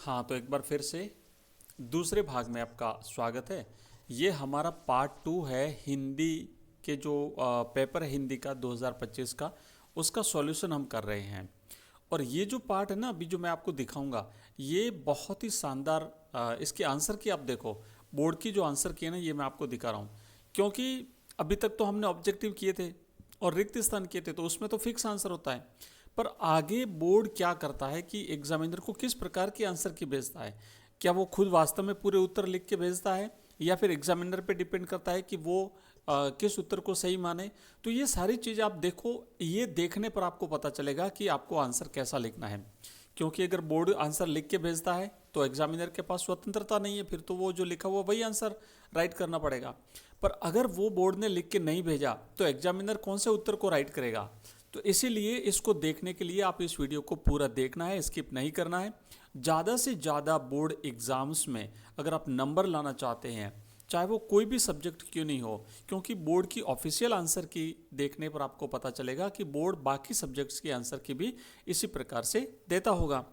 हाँ, तो एक बार फिर से दूसरे भाग में आपका स्वागत है। ये हमारा पार्ट टू है हिंदी के जो पेपर है हिंदी का 2025 का, उसका सॉल्यूशन हम कर रहे हैं। और ये जो पार्ट है ना अभी जो मैं आपको दिखाऊंगा, ये बहुत ही शानदार। इसके आंसर की आप देखो, बोर्ड की जो आंसर की है ना, ये मैं आपको दिखा रहा हूँ। क्योंकि अभी तक तो हमने ऑब्जेक्टिव किए थे और रिक्त स्थान किए थे, तो उसमें तो फिक्स आंसर होता है। पर आगे बोर्ड क्या करता है कि एग्जामिनर को किस प्रकार के आंसर की भेजता है। क्या वो खुद वास्तव में पूरे उत्तर लिख के भेजता है, या फिर एग्जामिनर पे डिपेंड करता है कि वो किस उत्तर को सही माने। तो ये सारी चीज़ आप देखो, ये देखने पर आपको पता चलेगा कि आपको आंसर कैसा लिखना है। क्योंकि अगर बोर्ड आंसर लिख के भेजता है तो एग्जामिनर के पास स्वतंत्रता नहीं है, फिर तो वो जो लिखा हुआ वही आंसर राइट करना पड़ेगा। पर अगर वो बोर्ड ने लिख के नहीं भेजा तो एग्जामिनर कौन से उत्तर को राइट करेगा। तो इसीलिए इसको देखने के लिए आप इस वीडियो को पूरा देखना है, स्किप नहीं करना है। ज़्यादा से ज़्यादा बोर्ड एग्ज़ाम्स में अगर आप नंबर लाना चाहते हैं, चाहे वो कोई भी सब्जेक्ट क्यों नहीं हो, क्योंकि बोर्ड की ऑफिशियल आंसर की देखने पर आपको पता चलेगा कि बोर्ड बाकी सब्जेक्ट्स के आंसर की भी इसी प्रकार से देता होगा।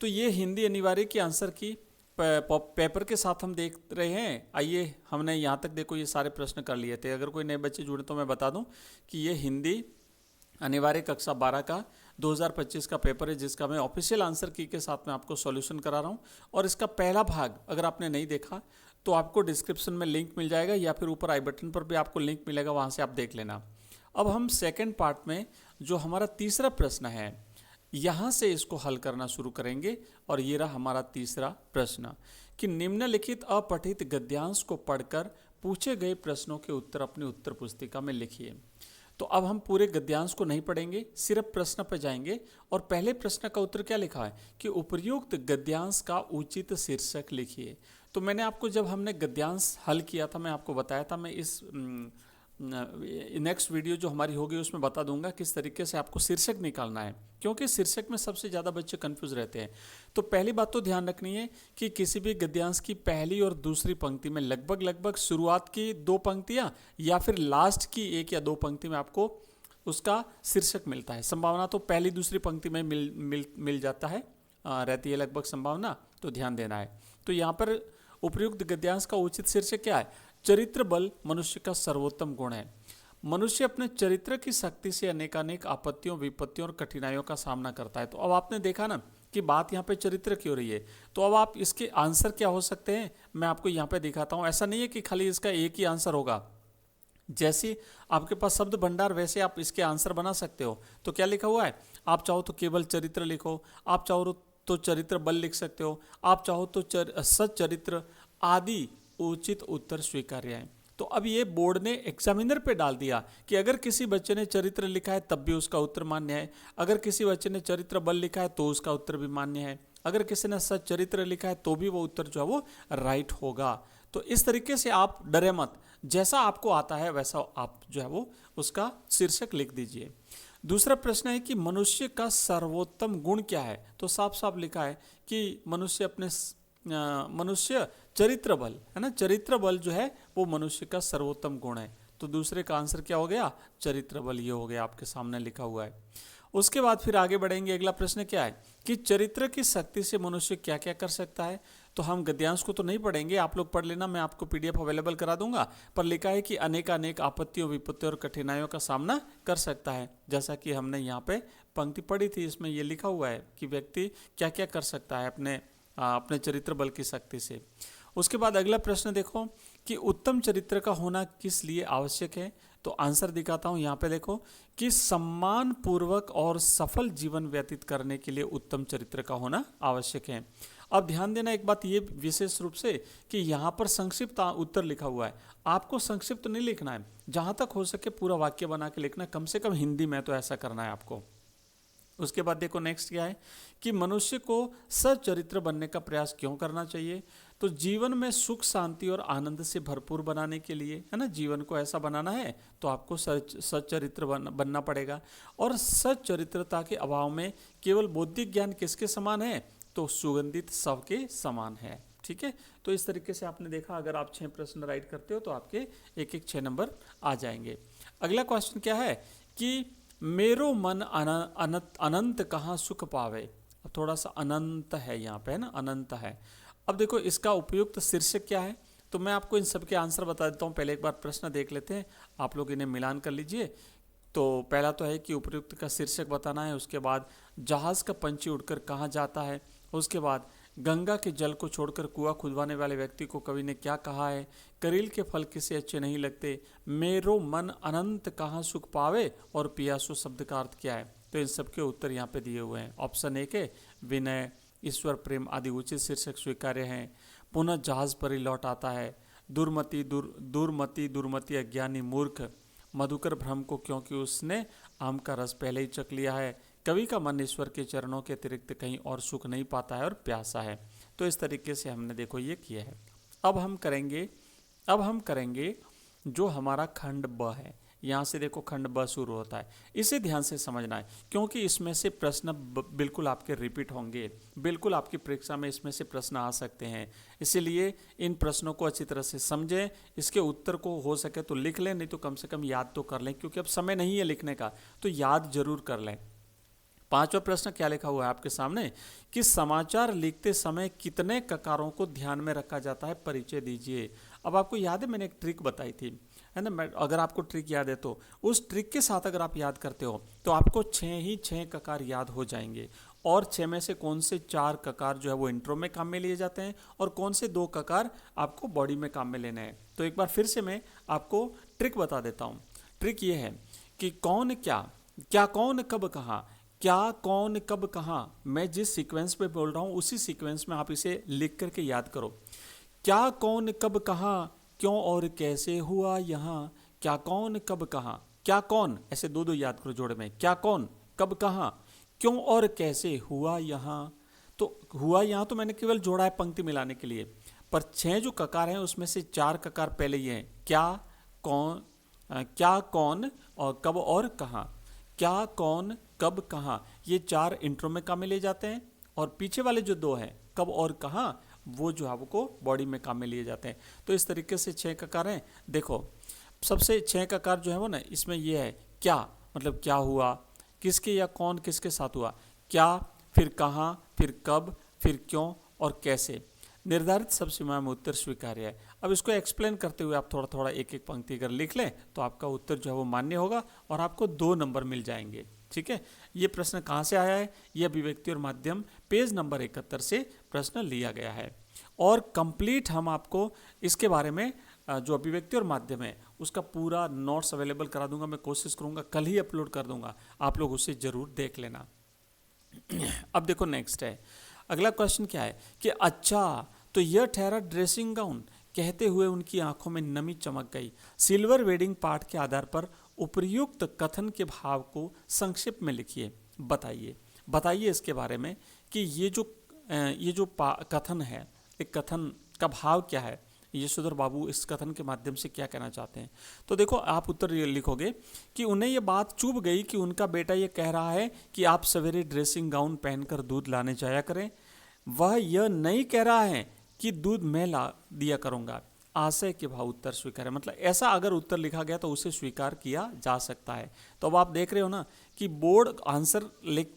तो ये हिंदी अनिवार्य के आंसर की पेपर के साथ हम देख रहे हैं। आइए, हमने यहाँ तक देखो ये सारे प्रश्न कर लिए थे। अगर कोई नए बच्चे जुड़े तो मैं बता दूं कि ये हिंदी अनिवार्य कक्षा 12 का 2025 का पेपर है, जिसका मैं ऑफिशियल आंसर की के साथ में आपको सॉल्यूशन करा रहा हूँ। और इसका पहला भाग अगर आपने नहीं देखा तो आपको डिस्क्रिप्शन में लिंक मिल जाएगा, या फिर ऊपर आई बटन पर भी आपको लिंक मिलेगा, वहाँ से आप देख लेना। अब हम सेकेंड पार्ट में जो हमारा तीसरा प्रश्न है, यहाँ से इसको हल करना शुरू करेंगे। और ये रहा हमारा तीसरा प्रश्न कि निम्नलिखित अपठित गद्यांश को पढ़कर पूछे गए प्रश्नों के उत्तर अपनी उत्तर पुस्तिका में लिखिए। तो अब हम पूरे गद्यांश को नहीं पढ़ेंगे, सिर्फ प्रश्न पर जाएंगे। और पहले प्रश्न का उत्तर क्या लिखा है कि उपर्युक्त गद्यांश का उचित शीर्षक लिखिए। तो मैंने आपको जब हमने गद्यांश हल किया था, मैं आपको बताया था, मैं इस नेक्स्ट वीडियो जो हमारी होगी उसमें बता दूंगा किस तरीके से आपको शीर्षक निकालना है, क्योंकि शीर्षक में सबसे ज़्यादा बच्चे कंफ्यूज रहते हैं। तो पहली बात तो ध्यान रखनी है कि किसी भी गद्यांश की पहली और दूसरी पंक्ति में लगभग शुरुआत की 2 पंक्तियां या फिर लास्ट की 1 या 2 पंक्ति में आपको उसका शीर्षक मिलता है। संभावना तो पहली दूसरी पंक्ति में मिल जाता है, रहती है लगभग संभावना, तो ध्यान देना है। तो यहाँ पर उपयुक्त गद्यांश का उचित शीर्षक क्या है? चरित्र बल मनुष्य का सर्वोत्तम गुण है। मनुष्य अपने चरित्र की शक्ति से अनेकानेक आपत्तियों, विपत्तियों और कठिनाइयों का सामना करता है। तो अब आपने देखा ना कि बात यहाँ पे चरित्र की हो रही है, तो अब आप इसके आंसर क्या हो सकते हैं मैं आपको यहाँ पे दिखाता हूँ। ऐसा नहीं है कि खाली इसका एक ही आंसर होगा। जैसे आपके पास शब्द भंडार, वैसे आप इसके आंसर बना सकते हो। तो क्या लिखा हुआ है? आप चाहो तो केवल चरित्र लिखो, आप चाहो तो चरित्र बल लिख सकते हो, आप चाहो तो सच्चरित्र आदि उचित उत्तर स्वीकार्य है। तो अब ये बोर्ड ने एग्जामिनर पे डाल दिया कि अगर किसी बच्चे ने चरित्र लिखा है तब भी उसका उत्तर मान्य है, अगर किसी बच्चे ने चरित्र बल लिखा है तो उसका उत्तर भी मान्य है, अगर किसी ने सच्चरित्र लिखा है तो भी वो उत्तर जो है वो राइट होगा। तो इस तरीके से आप डरे मत, जैसा आपको आता है वैसा आप जो है वो उसका शीर्षक लिख दीजिए। दूसरा प्रश्न है कि मनुष्य का सर्वोत्तम गुण क्या है? तो साफ साफ लिखा है कि मनुष्य चरित्र बल है ना, चरित्र बल जो है वो मनुष्य का सर्वोत्तम गुण है। तो दूसरे का आंसर क्या हो गया? चरित्र बल, ये हो गया, आपके सामने लिखा हुआ है। उसके बाद फिर आगे बढ़ेंगे। अगला प्रश्न क्या है कि चरित्र की शक्ति से मनुष्य क्या क्या कर सकता है। तो हम गद्यांश को तो नहीं पढ़ेंगे, आप लोग पढ़ लेना, मैं आपको पीडीएफ अवेलेबल करा दूंगा। पर लिखा है कि अनेक आपत्तियों, विपत्तियों और कठिनाइयों का सामना कर सकता है। जैसा कि हमने यहाँ पे पंक्ति पढ़ी थी, इसमें ये लिखा हुआ है कि व्यक्ति क्या क्या कर सकता है अपने चरित्र बल की शक्ति से। उसके बाद अगला प्रश्न देखो कि उत्तम चरित्र का होना किस लिए आवश्यक है। तो आंसर दिखाता हूँ, यहाँ पे देखो कि सम्मान पूर्वक और सफल जीवन व्यतीत करने के लिए उत्तम चरित्र का होना आवश्यक है। अब ध्यान देना एक बात ये विशेष रूप से कि यहाँ पर संक्षिप्त उत्तर लिखा हुआ है, आपको संक्षिप्त नहीं लिखना है, जहाँ तक हो सके पूरा वाक्य बना के लिखना है, कम से कम हिंदी में तो ऐसा करना है आपको। उसके बाद देखो नेक्स्ट क्या है कि मनुष्य को सच्चरित्र बनने का प्रयास क्यों करना चाहिए। तो जीवन में सुख, शांति और आनंद से भरपूर बनाने के लिए, है ना, जीवन को ऐसा बनाना है तो आपको सच्चरित्र बनना पड़ेगा। और सच्चरित्रता के अभाव में केवल बौद्धिक ज्ञान किसके समान है? तो सुगंधित शव के समान है। ठीक है, तो इस तरीके से आपने देखा, अगर आप 6 प्रश्न राइट करते हो तो आपके एक 6 नंबर आ जाएंगे। अगला क्वेश्चन क्या है कि मेरो मन अनंत कहाँ सुख पावे। अब थोड़ा सा अनंत है यहाँ पे, है ना, अनंत है। अब देखो इसका उपयुक्त शीर्षक क्या है, तो मैं आपको इन सब के आंसर बता देता हूँ। पहले एक बार प्रश्न देख लेते हैं, आप लोग इन्हें मिलान कर लीजिए। तो पहला तो है कि उपयुक्त का शीर्षक बताना है, उसके बाद जहाज का पंछी उड़कर कहाँ जाता है, उसके बाद गंगा के जल को छोड़कर कुआं खुदवाने वाले व्यक्ति को कवि ने क्या कहा है, करील के फल किसे अच्छे नहीं लगते, मेरो मन अनंत कहाँ सुख पावे, और पियासो शब्द का अर्थ क्या है। तो इन सबके उत्तर यहाँ पे दिए हुए हैं। ऑप्शन ए के विनय, ईश्वर प्रेम आदि उचित शीर्षक स्वीकार्य हैं। पुनः जहाज पर ही लौट आता है। दुर्मति अज्ञानी मूर्ख, मधुकर भ्रम को क्योंकि उसने आम का रस पहले ही चख लिया है। कवि का मन ईश्वर के चरणों के अतिरिक्त कहीं और सुख नहीं पाता है और प्यासा है। तो इस तरीके से हमने देखो ये किया है। अब हम करेंगे जो हमारा खंड ब है। यहाँ से देखो खंड ब शुरू होता है, इसे ध्यान से समझना है क्योंकि इसमें से प्रश्न बिल्कुल आपके रिपीट होंगे, बिल्कुल आपकी परीक्षा में इसमें से प्रश्न आ सकते हैं। इसीलिए इन प्रश्नों को अच्छी तरह से समझें, इसके उत्तर को हो सके तो लिख लें, नहीं तो कम से कम याद तो कर लें, क्योंकि अब समय नहीं है लिखने का, तो याद जरूर कर लें। पांचवा प्रश्न क्या लिखा हुआ है आपके सामने कि समाचार लिखते समय कितने ककारों को ध्यान में रखा जाता है, परिचय दीजिए। अब आपको याद है मैंने एक ट्रिक बताई थी, है ना, अगर आपको ट्रिक याद है तो उस ट्रिक के साथ अगर आप याद करते हो तो आपको 6 ककार याद हो जाएंगे। और 6 में से कौन से 4 ककार जो है वो इंट्रो में काम में लिए जाते हैं और कौन से 2 ककार आपको बॉडी में काम में लेने हैं। तो एक बार फिर से मैं आपको ट्रिक बता देता हूँ। ट्रिक ये है कि कौन क्या, क्या कौन कब कहाँ, क्या कौन कब कहाँ, मैं जिस सीक्वेंस में बोल रहा हूँ उसी सीक्वेंस में आप इसे लिख करके याद करो। क्या कौन कब कहाँ, क्यों और कैसे हुआ यहाँ, क्या कौन कब कहाँ, क्या कौन, ऐसे 2 याद करो जोड़े में, क्या कौन कब कहाँ, क्यों और कैसे हुआ यहाँ। तो हुआ यहाँ तो मैंने केवल जोड़ा है पंक्ति मिलाने के लिए, पर 6 जो ककार हैं उसमें से 4 ककार पहले ये हैं, क्या कौन और कब और कहाँ। क्या कौन कब कहाँ ये 4 इंट्रो में काम में ले जाते हैं और पीछे वाले जो 2 हैं कब और कहाँ वो जो है आपको बॉडी में काम में लिए जाते हैं। तो इस तरीके से 6 ककार हैं। देखो सबसे 6 ककार जो है वो ना, इसमें ये है क्या, मतलब क्या हुआ, किसके या कौन किसके साथ हुआ, क्या, फिर कहाँ, फिर कब, फिर क्यों और कैसे। निर्धारित सब सीमा में उत्तर स्वीकार्य है। अब इसको एक्सप्लेन करते हुए आप थोड़ा थोड़ा एक एक पंक्ति अगर लिख लें तो आपका उत्तर जो है वो मान्य होगा और आपको 2 नंबर मिल जाएंगे। ठीक है, ये प्रश्न कहाँ से आया है, ये अभिव्यक्ति और माध्यम पेज नंबर 71 से प्रश्न लिया गया है। और कंप्लीट हम आपको इसके बारे में जो अभिव्यक्ति और माध्यम है उसका पूरा नोट्स अवेलेबल करा दूंगा। मैं कोशिश करूंगा कल ही अपलोड कर दूंगा, आप लोग उसे जरूर देख लेना। अब देखो नेक्स्ट है, अगला क्वेश्चन क्या है कि अच्छा तो यह ठहरा ड्रेसिंग गाउन, कहते हुए उनकी आंखों में नमी चमक गई। सिल्वर वेडिंग पाठ के आधार पर उपर्युक्त कथन के भाव को संक्षिप्त में लिखिए। बताइए इसके बारे में कि ये जो कथन है, एक कथन का भाव क्या है, यशोधर बाबू इस कथन के माध्यम से क्या कहना चाहते हैं। तो देखो आप उत्तर लिखोगे कि उन्हें ये बात चुभ गई कि उनका बेटा ये कह रहा है कि आप सवेरे ड्रेसिंग गाउन पहनकर दूध लाने जाया करें, वह यह नहीं कह रहा है कि दूध मैं ला दिया करूंगा। आशय के भाव उत्तर स्वीकार है, मतलब ऐसा अगर उत्तर लिखा गया तो उसे स्वीकार किया जा सकता है। तो अब आप देख रहे हो ना कि बोर्ड आंसर लिख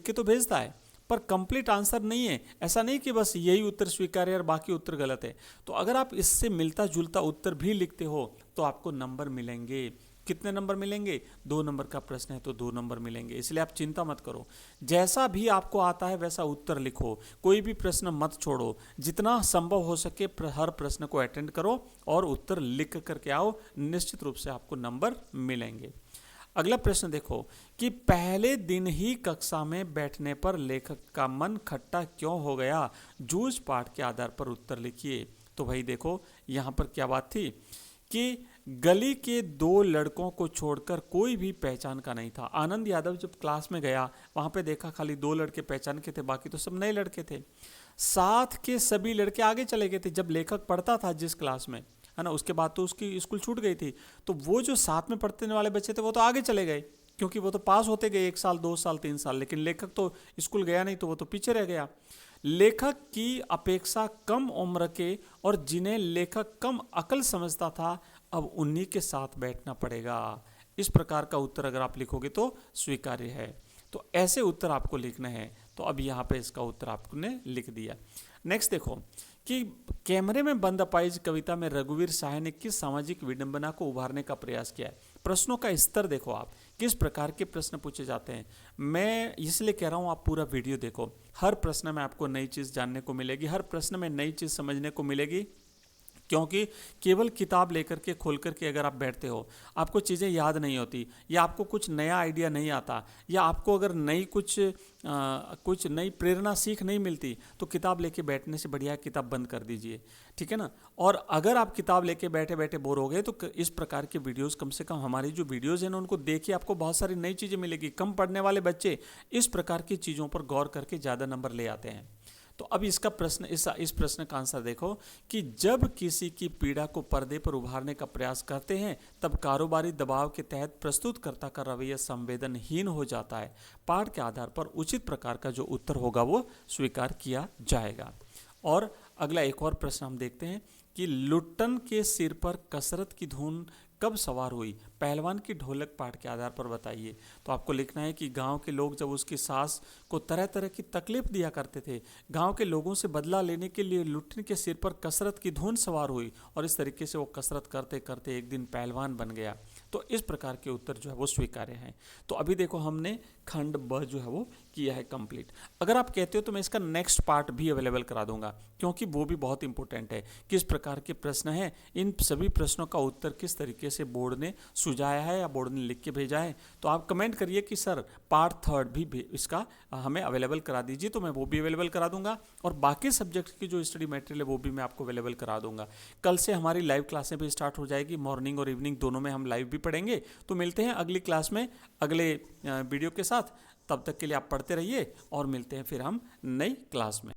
के तो भेजता है पर कंप्लीट आंसर नहीं है। ऐसा नहीं कि बस यही उत्तर स्वीकार है और बाकी उत्तर गलत है। तो अगर आप इससे मिलता जुलता उत्तर भी लिखते हो तो आपको नंबर मिलेंगे। कितने नंबर मिलेंगे, 2 नंबर का प्रश्न है तो 2 नंबर मिलेंगे। इसलिए आप चिंता मत करो, जैसा भी आपको आता है वैसा उत्तर लिखो, कोई भी प्रश्न मत छोड़ो, जितना संभव हो सके हर प्रश्न को अटेंड करो और उत्तर लिख करके आओ, निश्चित रूप से आपको नंबर मिलेंगे। अगला प्रश्न देखो कि पहले दिन ही कक्षा में बैठने पर लेखक का मन खट्टा क्यों हो गया, जूझ पाठ के आधार पर उत्तर लिखिए। तो भाई देखो यहाँ पर क्या बात थी कि गली के 2 लड़कों को छोड़कर कोई भी पहचान का नहीं था। आनंद यादव जब क्लास में गया वहां पे देखा खाली 2 लड़के पहचान के थे, बाकी तो सब नए लड़के थे। साथ के सभी लड़के आगे चले गए थे। जब लेखक पढ़ता था जिस क्लास में, है ना, उसके बाद तो उसकी स्कूल छूट गई थी, तो वो जो साथ में पढ़ने वाले बच्चे थे वो तो आगे चले गए क्योंकि वो तो पास होते गए 1 साल 2 साल 3 साल, लेकिन लेखक तो स्कूल गया नहीं तो वो तो पीछे रह गया। लेखक की अपेक्षा कम उम्र के और जिन्हें लेखक कम अकल समझता था अब उन्हीं के साथ बैठना पड़ेगा। इस प्रकार का उत्तर अगर आप लिखोगे तो स्वीकार्य है। तो ऐसे उत्तर आपको लिखने हैं। तो अब यहाँ पे इसका उत्तर आपने लिख दिया। नेक्स्ट देखो कि कैमरे में बंद अपाहिज कविता में रघुवीर साय ने किस सामाजिक विडंबना को उभारने का प्रयास किया है। प्रश्नों का स्तर देखो आप, किस प्रकार के प्रश्न पूछे जाते हैं। मैं इसलिए कह रहा हूँ आप पूरा वीडियो देखो, हर प्रश्न में आपको नई चीज़ जानने को मिलेगी, हर प्रश्न में नई चीज़ समझने को मिलेगी। क्योंकि केवल किताब लेकर के खोल कर के अगर आप बैठते हो, आपको चीज़ें याद नहीं होती, या आपको कुछ नया आइडिया नहीं आता, या आपको अगर कुछ नई प्रेरणा सीख नहीं मिलती, तो किताब लेके बैठने से बढ़िया किताब बंद कर दीजिए, ठीक है ना। और अगर आप किताब लेके बैठे बैठे बोर हो गए तो इस प्रकार के वीडियोस, कम से कम हमारी जो वीडियोस हैं ना, उनको देखिए, आपको बहुत सारी नई चीज़ें मिलेगी। कम पढ़ने वाले बच्चे इस प्रकार की चीज़ों पर गौर करके ज़्यादा नंबर ले आते हैं। तो अब इसका प्रश्न, इस प्रश्न का आंसर देखो कि जब किसी की पीड़ा को पर्दे पर उभारने का प्रयास करते हैं, तब कारोबारी दबाव के तहत प्रस्तुतकर्ता का रवैया संवेदनहीन हो जाता है। पाठ के आधार पर उचित प्रकार का जो उत्तर होगा वो स्वीकार किया जाएगा। और अगला एक और प्रश्न हम देखते हैं कि लुट्टन के सिर पर कसरत की धुन कब सवार हुई, पहलवान की ढोलक पाठ के आधार पर बताइए। तो आपको लिखना है कि गांव के लोग जब उसकी सास को तरह तरह की तकलीफ दिया करते थे, गांव के लोगों से बदला लेने के लिए लुट्टन के सिर पर कसरत की धुन सवार हुई, और इस तरीके से वो कसरत करते करते एक दिन पहलवान बन गया। तो इस प्रकार के उत्तर जो है वो स्वीकार्य हैं। तो अभी देखो हमने खंड ब जो है वो किया है कंप्लीट। अगर आप कहते हो तो मैं इसका नेक्स्ट पार्ट भी अवेलेबल करा दूंगा, क्योंकि वो भी बहुत इंपॉर्टेंट है। किस प्रकार के प्रश्न हैं, इन सभी प्रश्नों का उत्तर किस तरीके से बोर्ड ने सुझाया है या बोर्ड ने लिख के भेजा है। तो आप कमेंट करिए कि सर पार्ट 3 भी इसका हमें अवेलेबल करा दीजिए, तो मैं वो भी अवेलेबल करा दूंगा। और बाकी सब्जेक्ट की जो स्टडी मटेरियल है वो भी मैं आपको अवेलेबल करा दूंगा। कल से हमारी लाइव क्लासें भी स्टार्ट हो जाएगी, मॉर्निंग और इवनिंग दोनों में हम लाइव भी पढ़ेंगे। तो मिलते हैं अगली क्लास में अगले वीडियो के साथ। तब तक के लिए आप पढ़ते रहिए और मिलते हैं फिर हम नई क्लास में।